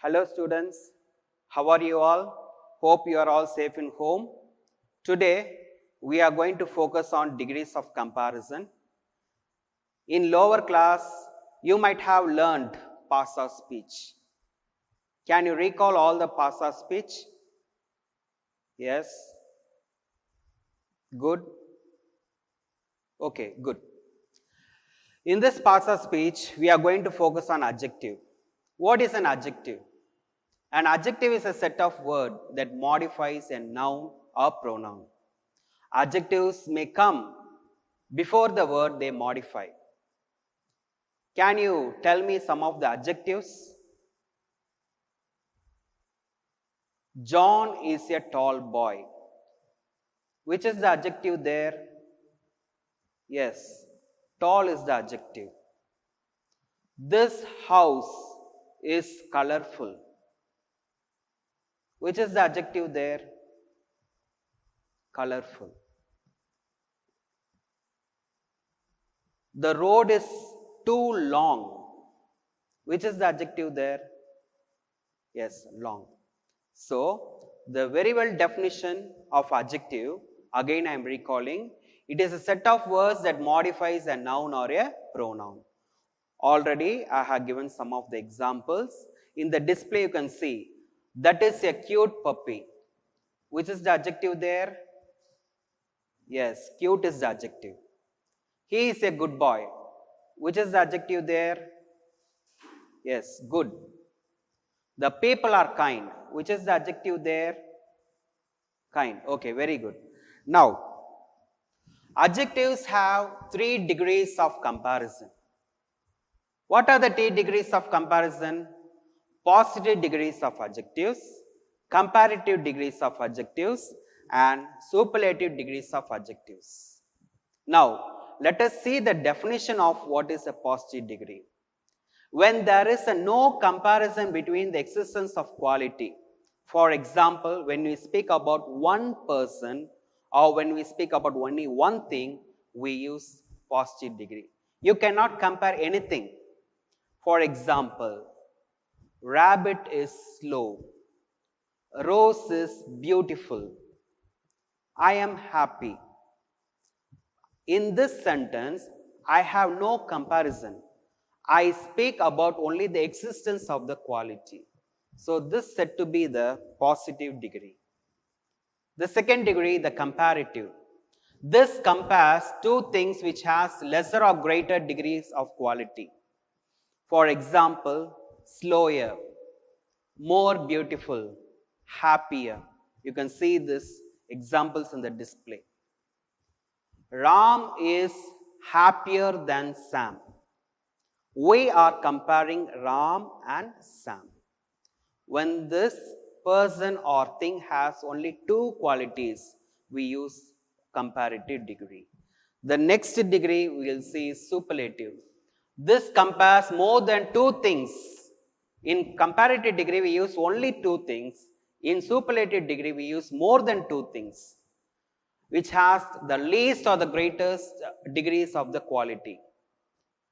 Hello students, how are you all? Hope you are all safe in home. Today we are going to focus on degrees of comparison. In lower class, you might have learned past of speech. Can you recall all the past of speech? Yes? Good? Okay, good. In this past of speech, we are going to focus on adjective. What is an adjective? An adjective is a set of words that modifies a noun or pronoun. Adjectives may come before the word they modify. Can you tell me some of the adjectives? John is a tall boy. Which is the adjective there? Yes, tall is the adjective. This house is colorful. Which is the adjective there? Colorful. The road is too long. Which is the adjective there? Yes, long. So, the very well definition of adjective, again I am recalling, it is a set of words that modifies a noun or a pronoun. Already I have given some of the examples. In the display you can see, that is a cute puppy. Which is the adjective there? Yes, cute is the adjective. He is a good boy. Which is the adjective there? Yes, good. The people are kind. Which is the adjective there? Kind. Okay, very good. Now, adjectives have 3 degrees of comparison. What are the 3 degrees of comparison? Positive degrees of adjectives, comparative degrees of adjectives, and superlative degrees of adjectives. Now, let us see the definition of what is a positive degree. When there is no comparison between the existence of quality, for example, when we speak about one person or when we speak about only one thing, we use positive degree. You cannot compare anything. For example, rabbit is slow. Rose is beautiful. I am happy. In this sentence, I have no comparison. I speak about only the existence of the quality. So, this is said to be the positive degree. The second degree, the comparative. This compares 2 things which has lesser or greater degrees of quality. For example, slower, more beautiful, happier. You can see these examples in the display. Ram is happier than Sam. We are comparing Ram and Sam. When this person or thing has only 2 qualities, we use comparative degree. The next degree we will see is superlative. This compares more than 2 things. In comparative degree, we use only 2 things. In superlative degree, we use more than 2 things, which has the least or the greatest degrees of the quality.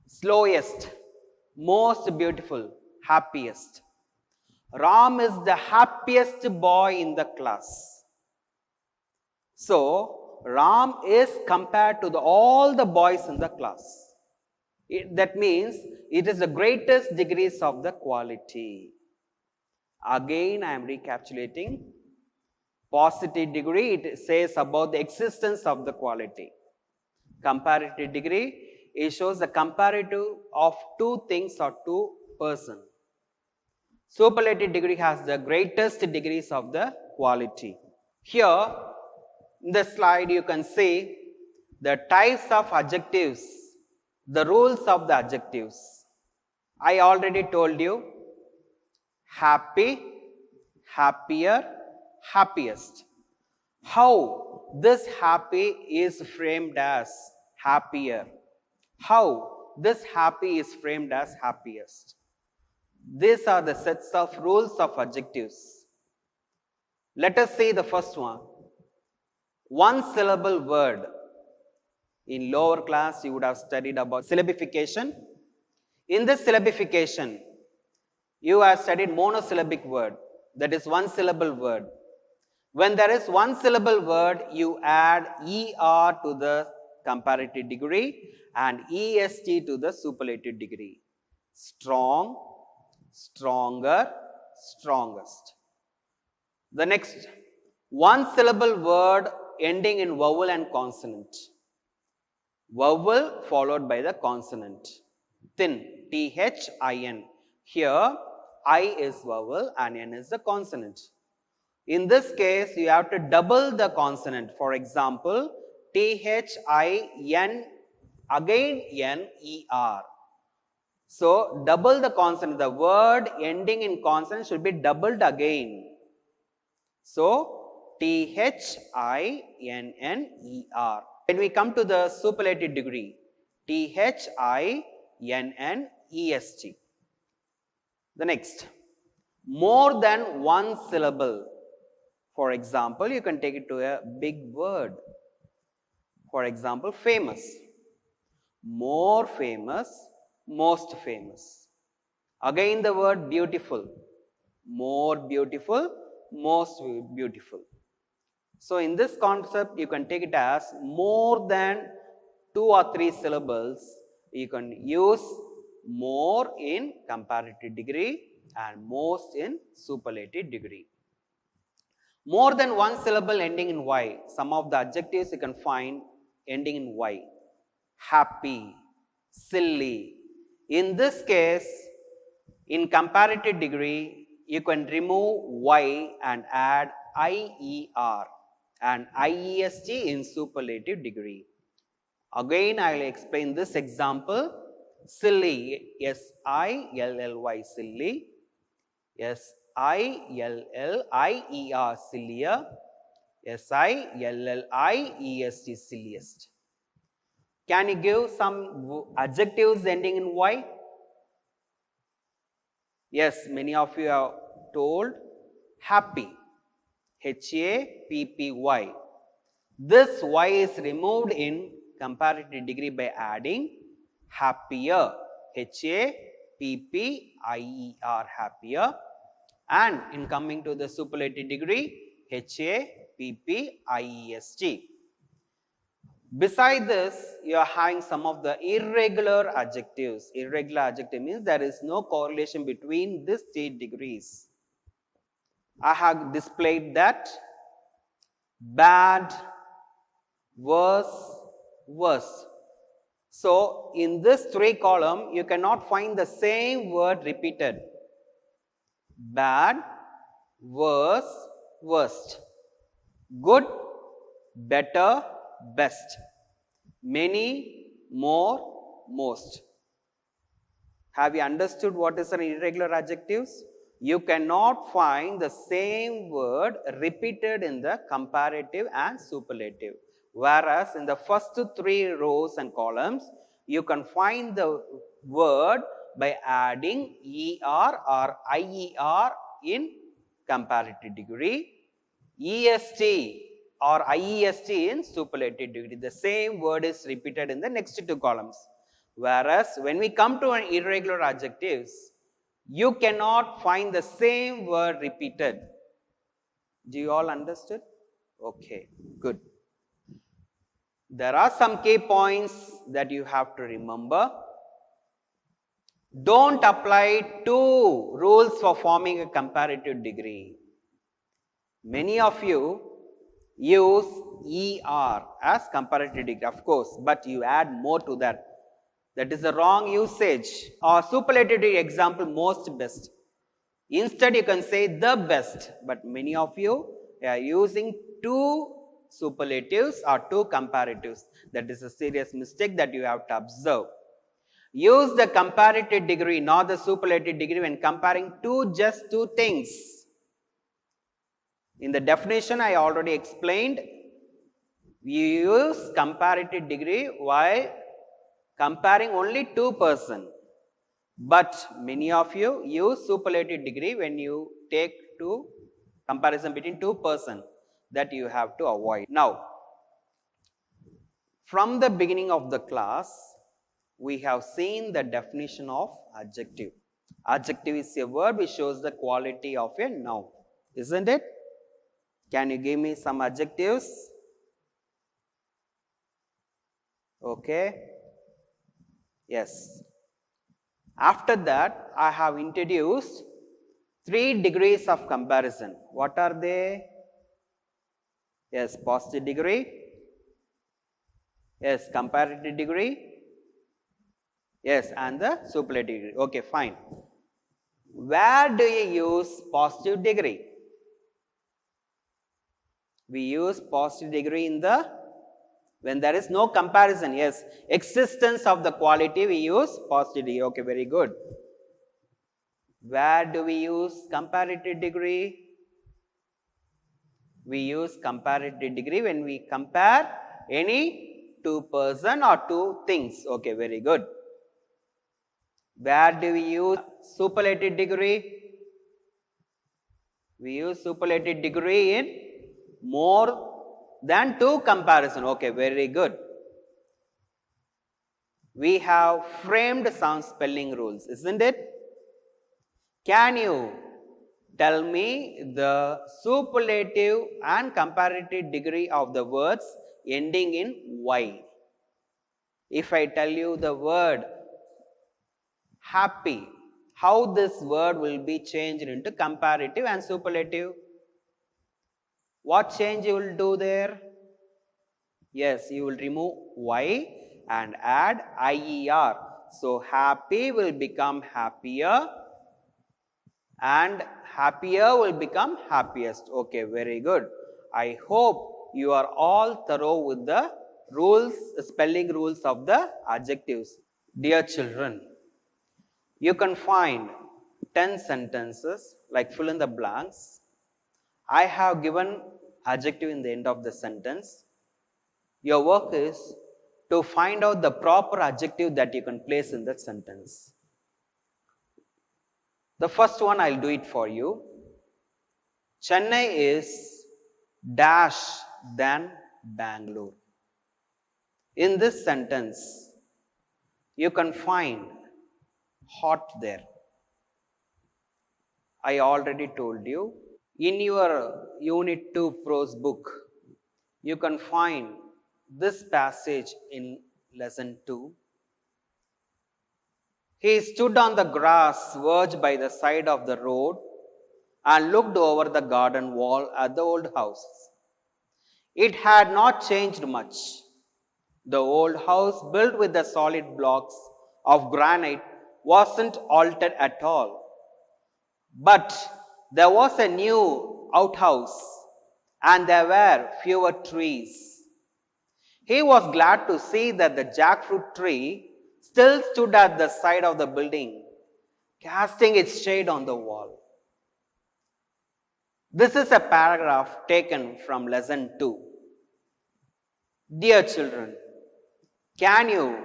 Slowest, most beautiful, happiest. Ram is the happiest boy in the class. So, Ram is compared to all the boys in the class. That means it is the greatest degrees of the quality. Again, I am recapitulating. Positive degree, it says about the existence of the quality. Comparative degree, it shows the comparative of 2 things or 2 persons. Superlative degree has the greatest degrees of the quality. Here, in the slide, you can see the types of adjectives, the rules of the adjectives. I already told you, happy, happier, happiest. How this happy is framed as happier? How this happy is framed as happiest? These are the sets of rules of adjectives. Let us see the first one. 1 syllable word. In lower class, you would have studied about syllabification. In this syllabification, You have studied monosyllabic word, that is one syllable word. When there is one syllable word, you add ER to the comparative degree and EST to the superlative degree. Strong, stronger, strongest. The next, one syllable word ending in vowel and consonant. Vowel followed by the consonant. Thin, T-H-I-N. Here, I is vowel and N is the consonant. In this case, you have to double the consonant. For example, T-H-I-N, again N-E-R. So, double the consonant. The word ending in consonant should be doubled again. So, T-H-I-N-N-E-R. When we come to the superlative degree, T-H-I-N-N-E-S-T. The next, more than one syllable. For example, you can take it to a big word. For example, famous. More famous, most famous. Again the word beautiful. More beautiful, most beautiful. So in this concept, you can take it as more than 2 or 3 syllables. You can use more in comparative degree and most in superlative degree. More than one syllable ending in Y. Some of the adjectives you can find ending in Y. Happy, silly. In this case, in comparative degree, you can remove Y and add IER and IEST in superlative degree. Again, I will explain this example. Silly, S-I-L-L-Y, silly. S-I-L-L-I-E-R, sillier. S-I-L-L-I-E-S-T, silliest. Can you give some adjectives ending in Y? Yes, many of you have told happy, H-A-P-P-Y. This Y is removed in comparative degree by adding happier, H-A-P-P-I-E-R, happier. And in coming to the superlative degree, H-A-P-P-I-E-S-T. Beside this, you are having some of the irregular adjectives. Irregular adjective means there is no correlation between these 3 degrees. I have displayed that. Bad, worse, worst. So, in this 3 column, you cannot find the same word repeated. Bad, worse, worst. Good, better, best. Many, more, most. Have you understood what is an irregular adjectives? You cannot find the same word repeated in the comparative and superlative. Whereas in the first 3 rows and columns, you can find the word by adding ER or IER in comparative degree, EST or IEST in superlative degree. The same word is repeated in the next 2 columns. Whereas when we come to an irregular adjectives, you cannot find the same word repeated. Do you all understood? Okay, good. There are some key points that you have to remember. Don't apply 2 rules for forming a comparative degree. Many of you use ER as comparative degree, of course, but you add more to that. That is the wrong usage. Or superlative degree example, most best. Instead, you can say the best, but many of you are using 2 superlatives or 2 comparatives. That is a serious mistake that you have to observe. Use the comparative degree, not the superlative degree, when comparing just 2 things. In the definition, I already explained, you use comparative degree while comparing only 2 persons. But many of you use superlative degree when you take comparison between 2 persons. That you have to avoid. Now, from the beginning of the class, we have seen the definition of adjective. Adjective is a verb which shows the quality of a noun, isn't it? Can you give me some adjectives? Okay. Yes. After that, I have introduced 3 degrees of comparison. What are they? Yes, positive degree. Yes, comparative degree. Yes, and the superlative degree. Okay, fine. Where do you use positive degree? We use positive degree in the, when there is no comparison. Yes, existence of the quality we use positive degree. Okay, very good. Where do we use comparative degree? We use comparative degree when we compare any two person or two things. Okay, very good. Where do we use superlative degree? We use superlative degree in more than two comparison. Okay, very good. We have framed some spelling rules, isn't it? Can you tell me the superlative and comparative degree of the words ending in Y? If I tell you the word happy, how this word will be changed into comparative and superlative? What change you will do there? Yes, you will remove Y and add IER. So, happy will become happier and happier will become happiest. Okay, very good. I hope you are all thorough with the rules, spelling rules of the adjectives. Dear children, you can find 10 sentences like fill in the blanks. I have given adjective in the end of the sentence. Your work is to find out the proper adjective that you can place in that sentence. The first one I'll do it for you. Chennai is dash than Bangalore. In this sentence, you can find hot there. I already told you. In your Unit 2 prose book, you can find this passage in lesson 2. He stood on the grass verge by the side of the road and looked over the garden wall at the old house. It had not changed much. The old house, built with the solid blocks of granite, wasn't altered at all. But there was a new outhouse and there were fewer trees. He was glad to see that the jackfruit tree still stood at the side of the building, casting its shade on the wall. This is a paragraph taken from lesson 2. Dear children, can you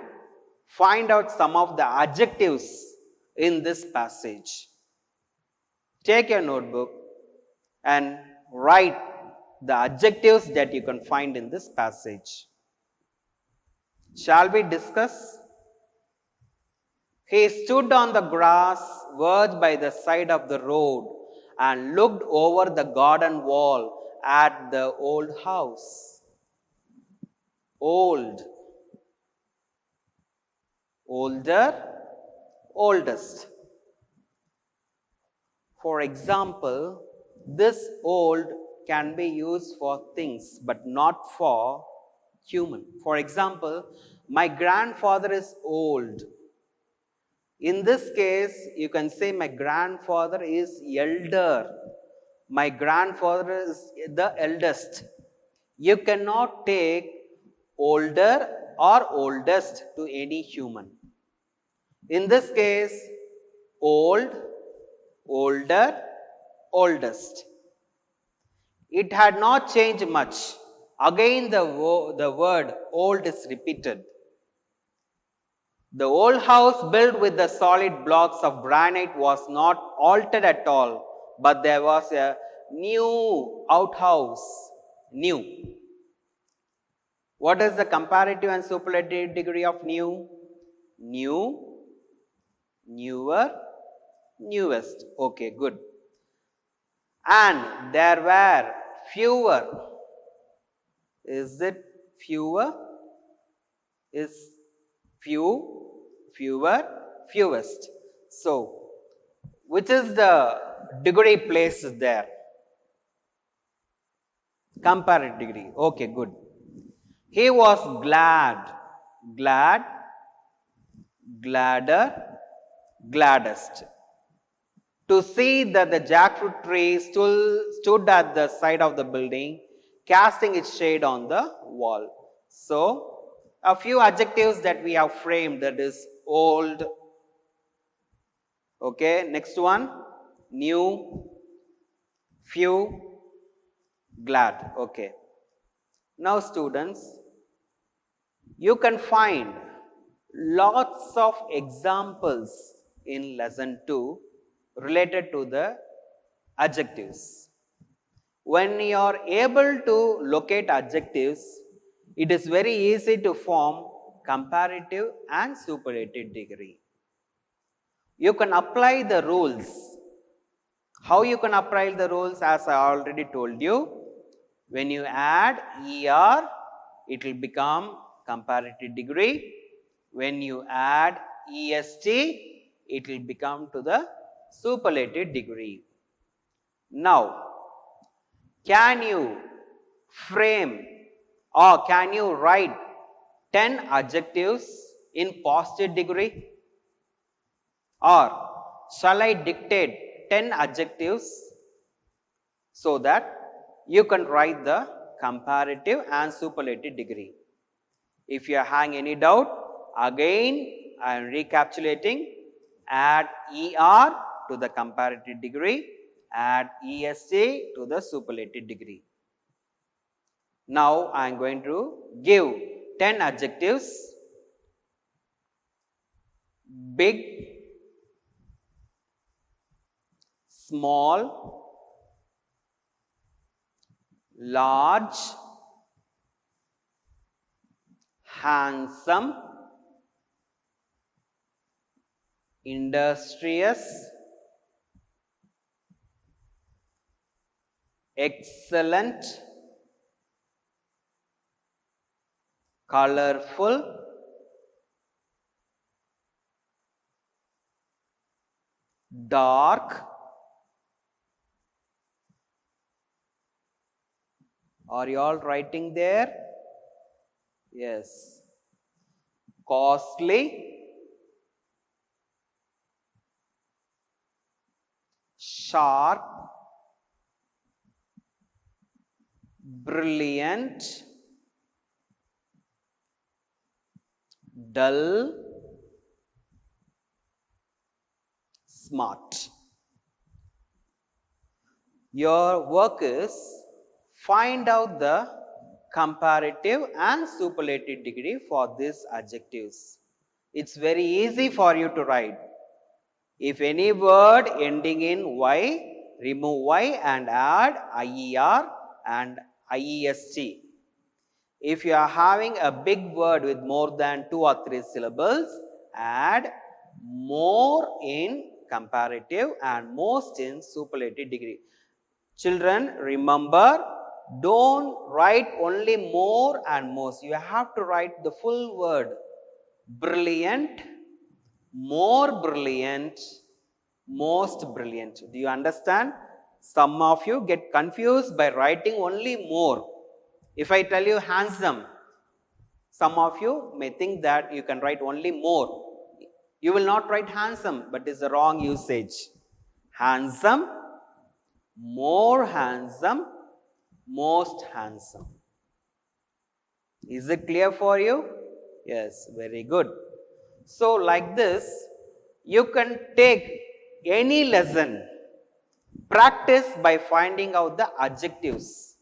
find out some of the adjectives in this passage? Take your notebook and write the adjectives that you can find in this passage. Shall we discuss? He stood on the grass verge by the side of the road and looked over the garden wall at the old house. Old, older, oldest. For example, this old can be used for things but not for human. For example, my grandfather is old. In this case, you can say my grandfather is elder. My grandfather is the eldest. You cannot take older or oldest to any human. In this case, old, older, oldest. It had not changed much. Again, the word old is repeated. The old house built with the solid blocks of granite was not altered at all, but there was a new outhouse. New. What is the comparative and superlative degree of new? New, newer, newest. Okay, good. And there were fewer. Is it fewer? Is few, fewer, fewest. So, which is the degree placed there? Comparative degree. Okay, good. He was glad, glad, gladder, gladdest. To see that the jackfruit tree stood at the side of the building, casting its shade on the wall. So, a few adjectives that we have framed, that is old. Okay, next one, new, few, glad. Okay. Now students, you can find lots of examples in lesson 2 related to the adjectives. When you are able to locate adjectives, it is very easy to form comparative and superlative degree. You can apply the rules. How you can apply the rules? As I already told you, when you add ER, it will become comparative degree. When you add EST, it will become to the superlative degree. Now, can you frame or can you write 10 adjectives in positive degree? Or shall I dictate 10 adjectives so that you can write the comparative and superlative degree? If you are having any doubt, again I am recapitulating. Add ER to the comparative degree, add ESA to the superlative degree. Now I am going to give 10 adjectives: big, small, large, handsome, industrious, excellent, colorful, dark. Are you all writing there? Yes. Costly, sharp, brilliant, dull, smart. Your work is find out the comparative and superlative degree for these adjectives. It's very easy for you to write. If any word ending in Y, remove Y and add IER and IEST. If you are having a big word with more than 2 or 3 syllables, add more in comparative and most in superlative degree. Children, remember, don't write only more and most. You have to write the full word. Brilliant, more brilliant, most brilliant. Do you understand? Some of you get confused by writing only more. If I tell you handsome, some of you may think that you can write only more. You will not write handsome, but it's the wrong usage. Handsome, more handsome, most handsome. Is it clear for you? Yes, very good. So, like this, you can take any lesson, practice by finding out the adjectives.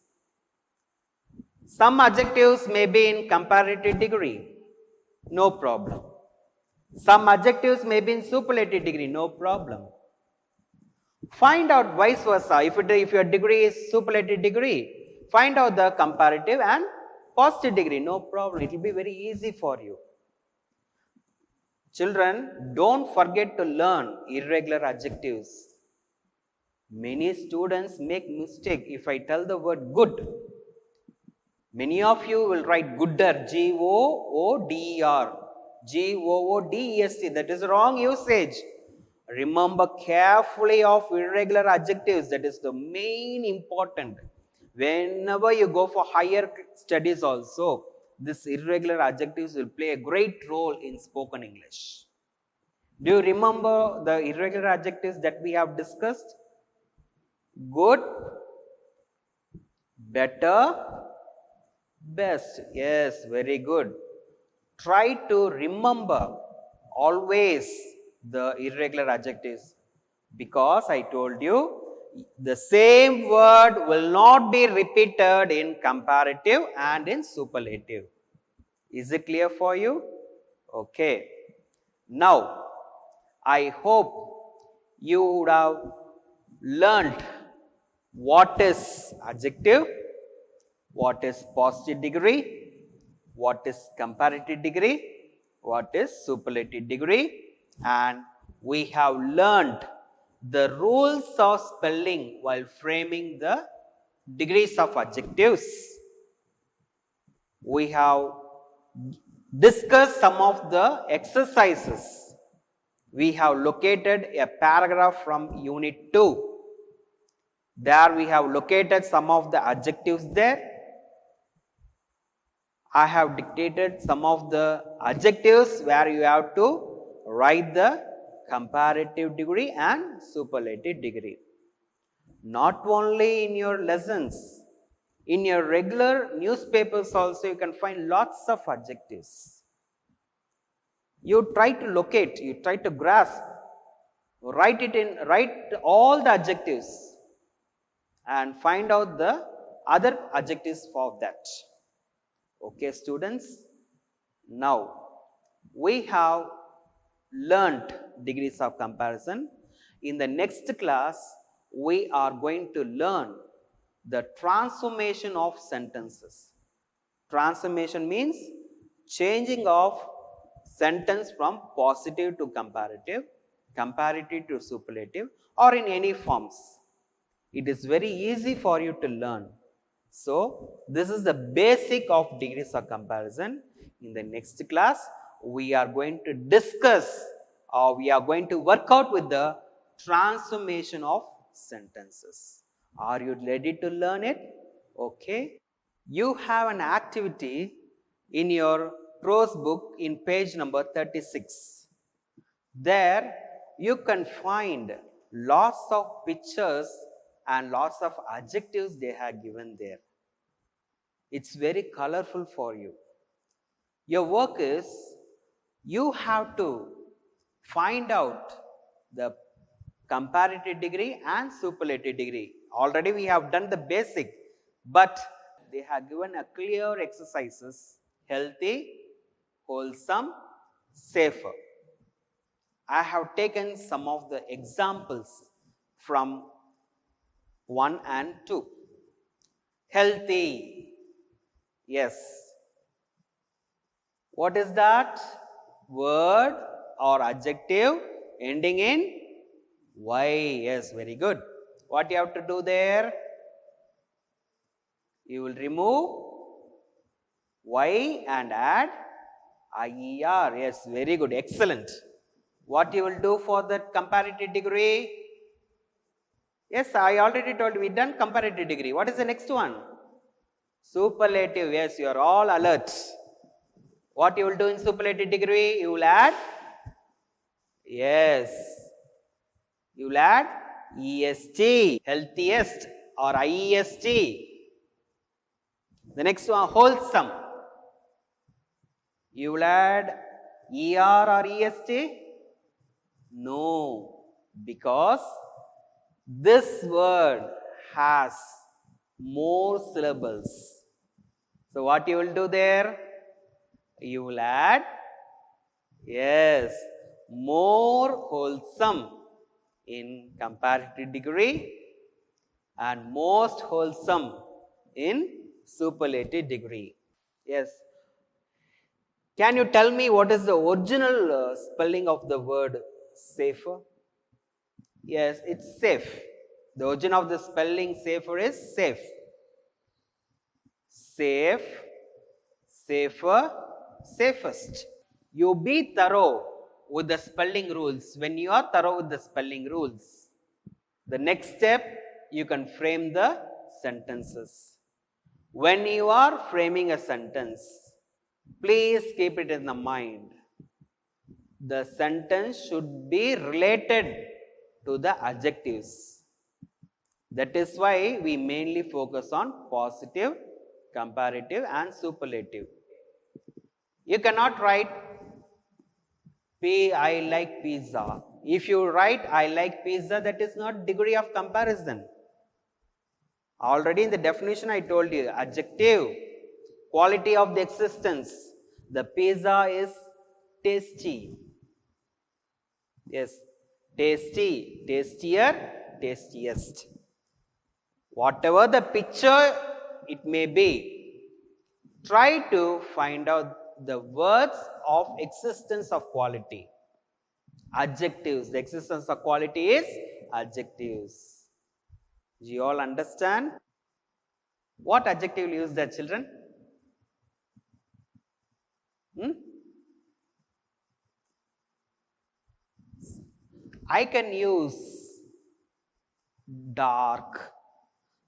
Some adjectives may be in comparative degree, no problem. Some adjectives may be in superlative degree, no problem. Find out vice versa. If your degree is superlative degree, find out the comparative and positive degree, no problem. It will be very easy for you. Children, don't forget to learn irregular adjectives. Many students make mistake if I tell the word good. Many of you will write gooder, G-O-O-D-E-R, G-O-O-D-E-S-T. That is wrong usage. Remember carefully of irregular adjectives. That is the main important. Whenever you go for higher studies also, this irregular adjectives will play a great role in spoken English. Do you remember the irregular adjectives that we have discussed? Good, better, best. Yes, very good. Try to remember always the irregular adjectives, because I told you the same word will not be repeated in comparative and in superlative. Is it clear for you? Okay. Now, I hope you would have learned what is adjective, what is positive degree, what is comparative degree, what is superlative degree, and we have learned the rules of spelling while framing the degrees of adjectives. We have discussed some of the exercises. We have located a paragraph from Unit 2. There we have located some of the adjectives there. I have dictated some of the adjectives where you have to write the comparative degree and superlative degree. Not only in your lessons, in your regular newspapers also you can find lots of adjectives. You try to locate, you try to grasp, write all the adjectives and find out the other adjectives for that. Okay, students, now we have learnt degrees of comparison. In the next class, we are going to learn the transformation of sentences. Transformation means changing of sentence from positive to comparative, comparative to superlative, or in any forms. It is very easy for you to learn. So, this is the basic of degrees of comparison. In the next class, we are going to discuss or we are going to work out with the transformation of sentences. Are you ready to learn it? Okay. You have an activity in your prose book in page number 36. There you can find lots of pictures and lots of adjectives they have given there. It's very colorful for you. Your work is you have to find out the comparative degree and superlative degree. Already we have done the basic, but they have given a clear exercises: healthy, wholesome, safer. I have taken some of the examples from 1 and 2. Healthy. Yes. What is that? Word or adjective ending in Y. Yes, very good. What you have to do there? You will remove Y and add IER. Yes, very good. Excellent. What you will do for that comparative degree? Yes, I already told you, we done comparative degree. What is the next one? Superlative. Yes, you are all alert. What you will do in superlative degree? You will add, yes, you will add EST, healthiest or IEST. The next one, wholesome. You will add ER or EST? No, because this word has more syllables. So what you will do there? You will add, yes, more wholesome in comparative degree and most wholesome in superlative degree. Yes. Can you tell me what is the original spelling of the word safer? Yes, it's safe. The origin of the spelling safer is safe. Safe, safer, safest. You be thorough with the spelling rules. When you are thorough with the spelling rules, the next step, you can frame the sentences. When you are framing a sentence, please keep it in the mind. The sentence should be related to the adjectives. That is why we mainly focus on positive, comparative and superlative. You cannot write I like pizza. If you write I like pizza, that is not degree of comparison. Already in the definition I told you, adjective, quality of the existence. The pizza is tasty. Yes, tasty, tastier, tastiest. Whatever the picture it may be, try to find out the words of existence of quality. Adjectives, the existence of quality is adjectives. Do you all understand? What adjective will use there, children? I can use dark.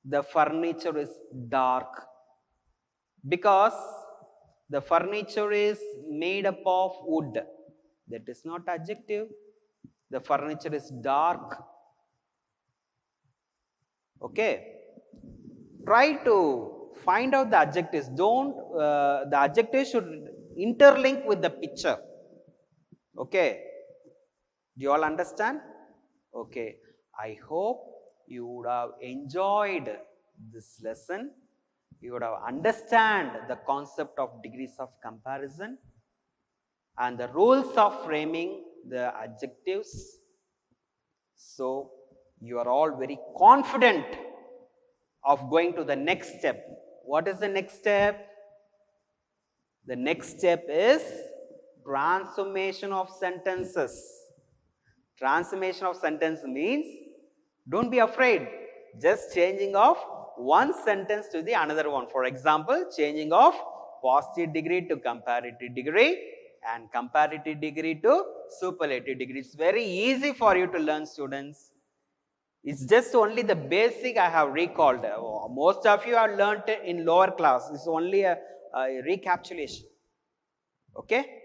The furniture is dark because the furniture is made up of wood. That is not adjective. The furniture is dark. Okay. Try to find out the adjectives. The adjectives should interlink with the picture. Okay. Do you all understand? Okay. I hope you would have enjoyed this lesson. You would have understand the concept of degrees of comparison and the rules of framing the adjectives. So, you are all very confident of going to the next step. What is the next step? The next step is transformation of sentences. Transformation of sentence means, don't be afraid, just changing of one sentence to the another one. For example, changing of positive degree to comparative degree and comparative degree to superlative degree. It's very easy for you to learn, students. It's just only the basic I have recalled. Most of you have learnt in lower class. It's only a recapitulation. Okay?